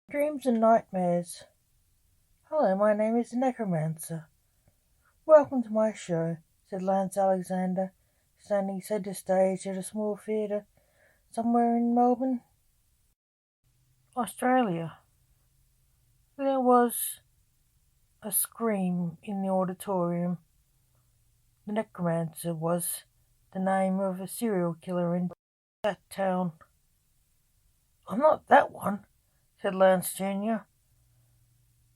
Dreams and Nightmares. Hello, my name is the Necromancer. Welcome to my show, said Lance Alexander, standing centre stage at a small theatre somewhere in Melbourne, Australia. There was a scream in the auditorium. The Necromancer was the name of a serial killer in that town. I'm not that one, said Lance Jr.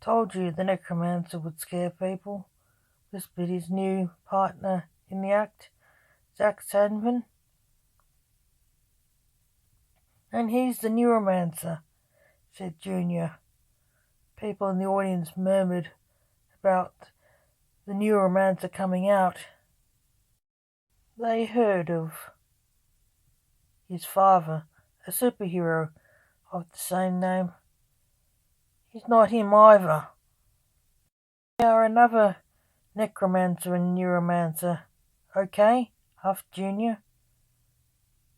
Told you the Necromancer would scare people, whispered his new partner in the act, Zach Sandman. And he's the Neuromancer, said Junior. People in the audience murmured about the Neuromancer coming out. They heard of his father, a superhero of the same name. He's not him either. We are another Necromancer and Neuromancer, okay? Huffed Junior.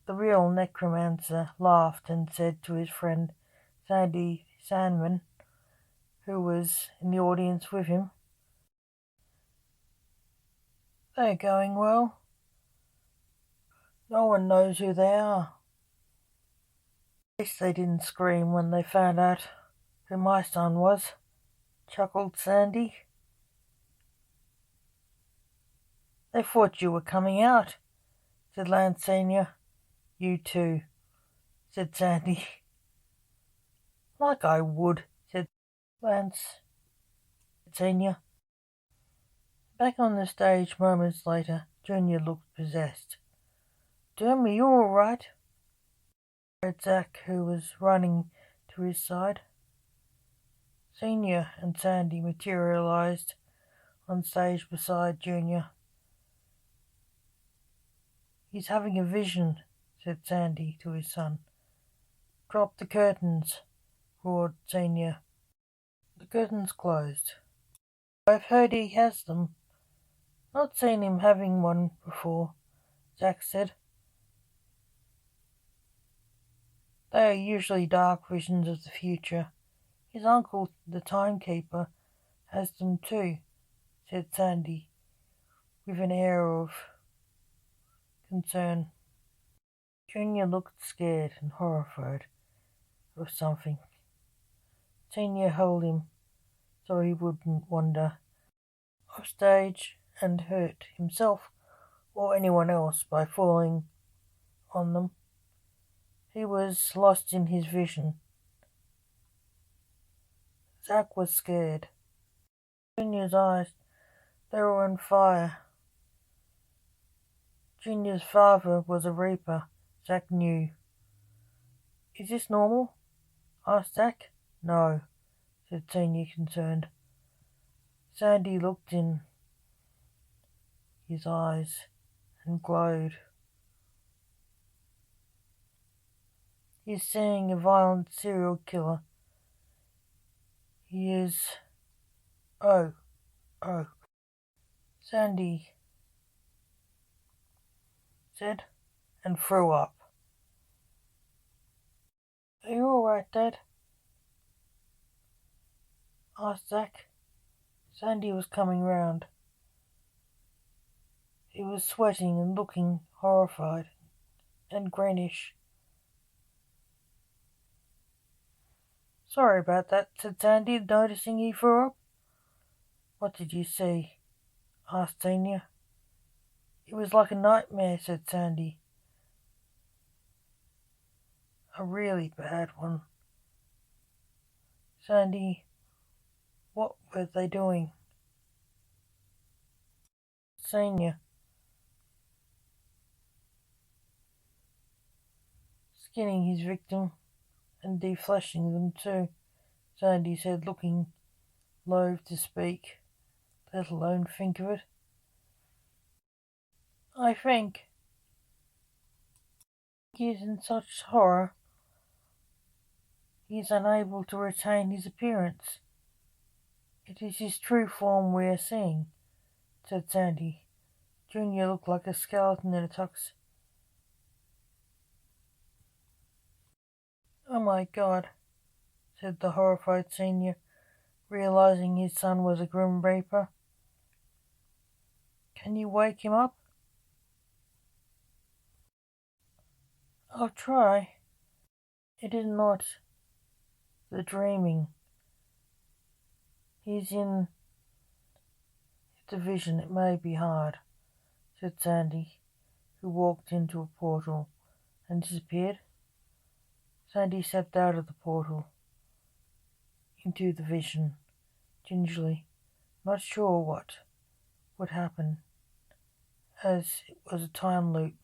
The real Necromancer laughed and said to his friend Sandy Sandman, who was in the audience with him, "They're going well. No one knows who they are." At least they didn't scream when they found out who my son was, chuckled Sandy. They thought you were coming out, said Lance Senior. You too, said Sandy. Like I would, said Lance Senior. Back on the stage moments later, Junior looked possessed. "Dermy, you all right?" Said Zach, who was running to his side. Senior and Sandy materialized on stage beside Junior. "He's having a vision," said Sandy to his son. "Drop the curtains," roared Senior. The curtains closed. "I've heard he has them. Not seen him having one before," Zach said. "They are usually dark visions of the future. His uncle, the timekeeper, has them too," said Sandy, with an air of concern. Junior looked scared and horrified of something. Senior held him so he wouldn't wander off stage and hurt himself or anyone else by falling on them. He was lost in his vision. Zach was scared. Junior's eyes, they were on fire. Junior's father was a reaper, Zach knew. "Is this normal?" asked Zach. "No," said Senior, concerned. Sandy looked in his eyes and glowed. "He's seeing a violent serial killer. He is... Oh. Sandy said, and threw up. "Are you all right, Dad?" asked Zach. Sandy was coming round. He was sweating and looking horrified and greenish. "Sorry about that," said Sandy, noticing he threw up. "What did you see?" asked Senior. "It was like a nightmare," said Sandy. "A really bad one." "Sandy, what were they doing?" Senior. "Skinning his victim and defleshing them too," Sandy said, looking loath to speak, let alone think of it. I think he is in such horror he is unable to retain his appearance. It is his true form we are seeing," said Sandy. Junior looked like a skeleton in a tux. "Oh my God," said the horrified senior, realizing his son was a Grim Reaper. Can you wake him up? I'll try. It is not the dreaming. He's in the vision. It may be hard, said Sandy, who walked into a portal and disappeared. Sandy stepped out of the portal into the vision, gingerly, not sure what would happen, as it was a time loop,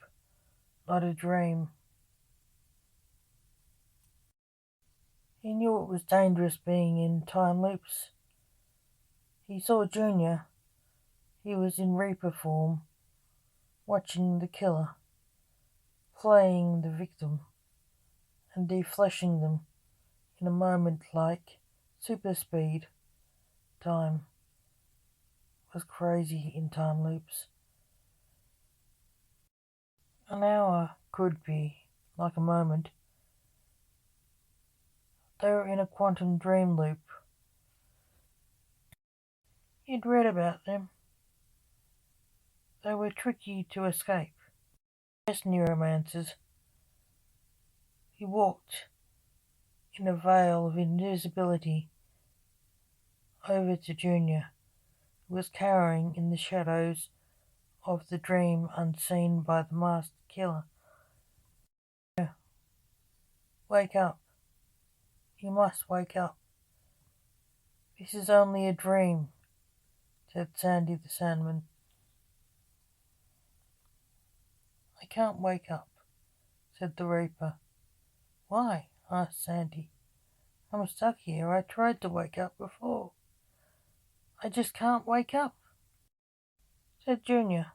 not a dream. He knew it was dangerous being in time loops. He saw Junior. He was in Reaper form, watching the killer, flaying the victim, and defleshing them in a moment like super speed. Time was crazy in time loops. An hour could be like a moment. They were in a quantum dream loop. He'd read about them. They were tricky to escape. Yes, neuromancers. He walked in a veil of invisibility over to Junior, who was cowering in the shadows of the dream unseen by the masked killer. Wake up. You must wake up. This is only a dream, said Sandy the Sandman. I can't wake up, said the Reaper. Why? Asked Sandy. I'm stuck here. I tried to wake up before. I just can't wake up, said Junior.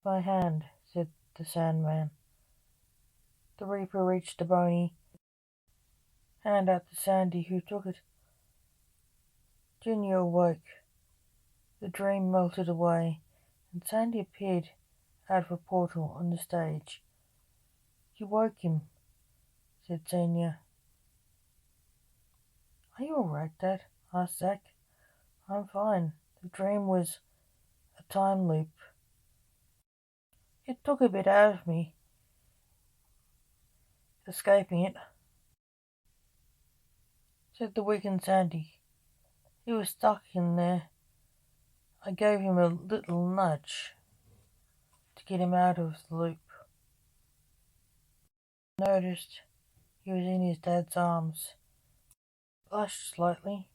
My hand, said the Sandman. The Reaper reached a bony hand out to Sandy, who took it. Junior awoke. The dream melted away, and Sandy appeared out of a portal on the stage. You woke him, said Senior. Are you all right, Dad? Asked Zack. I'm fine. The dream was a time loop. It took a bit out of me, escaping it, said the weakened Sandy. He was stuck in there. I gave him a little nudge to get him out of the loop. I noticed he was in his dad's arms. Blushed slightly.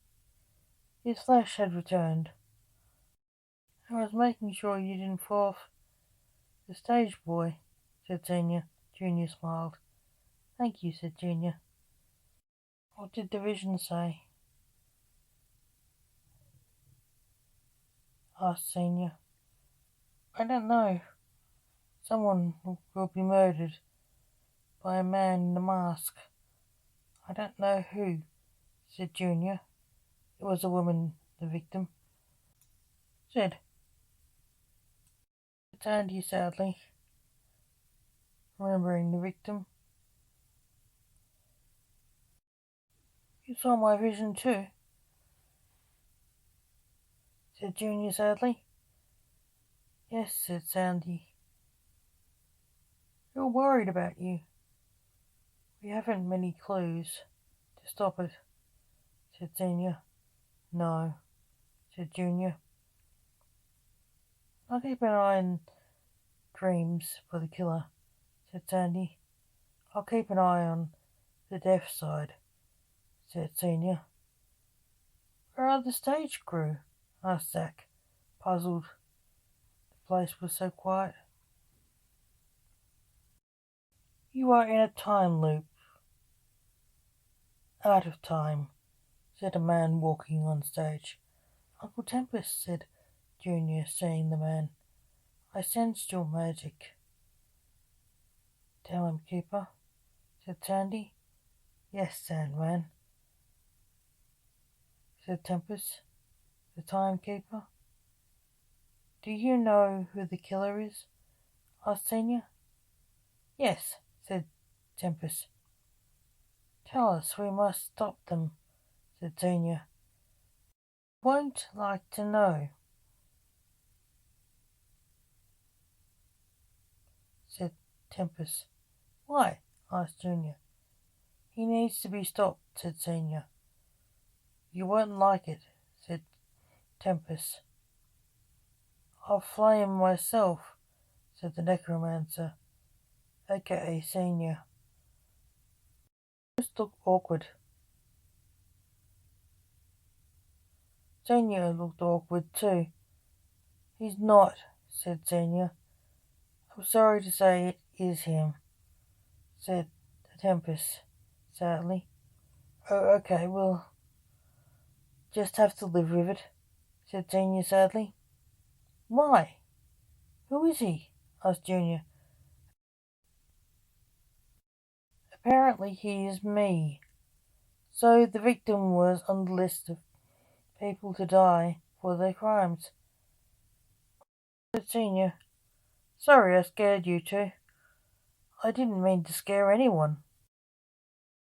His flesh had returned. I was making sure you didn't fall off the stage, boy, said Senior. Junior smiled. Thank you, said Junior. What did the vision say? Asked Senior. I don't know. Someone will be murdered by a man in a mask. I don't know who, said Junior. It was a woman, the victim. Said Sandy sadly, remembering the victim. You saw my vision too, said Junior sadly. Yes, said Sandy. We're worried about you. We haven't many clues to stop it, said Senior. No, said Junior. I'll keep an eye on dreams for the killer, said Sandy. I'll keep an eye on the deaf side, said Senior. Where are the stage crew? Asked Zack, puzzled. The place was so quiet. You are in a time loop. Out of time, said a man walking on stage. Uncle Tempest, said Junior, seeing the man. I sensed your magic. Time Keeper, said Sandy. Yes, Sandman, said Tempest. The Timekeeper. Do you know who the killer is? Asked Senior. Yes, said Tempest. Tell us, we must stop them, said Senior. Won't like to know, said Tempest. Why? Asked Junior. He needs to be stopped, said Senior. You won't like it, said Tempest. I'll flay him myself, said the necromancer, aka Senior. Just looked awkward. Senior looked awkward too. He's not, said Senior. I'm sorry to say it is him, said the Tempest sadly. Oh, okay, we'll just have to live with it, said Senior sadly. Why? Who is he? Asked Junior. Apparently he is me. So the victim was on the list of people to die for their crimes, said Senior. Sorry I scared you two. I didn't mean to scare anyone.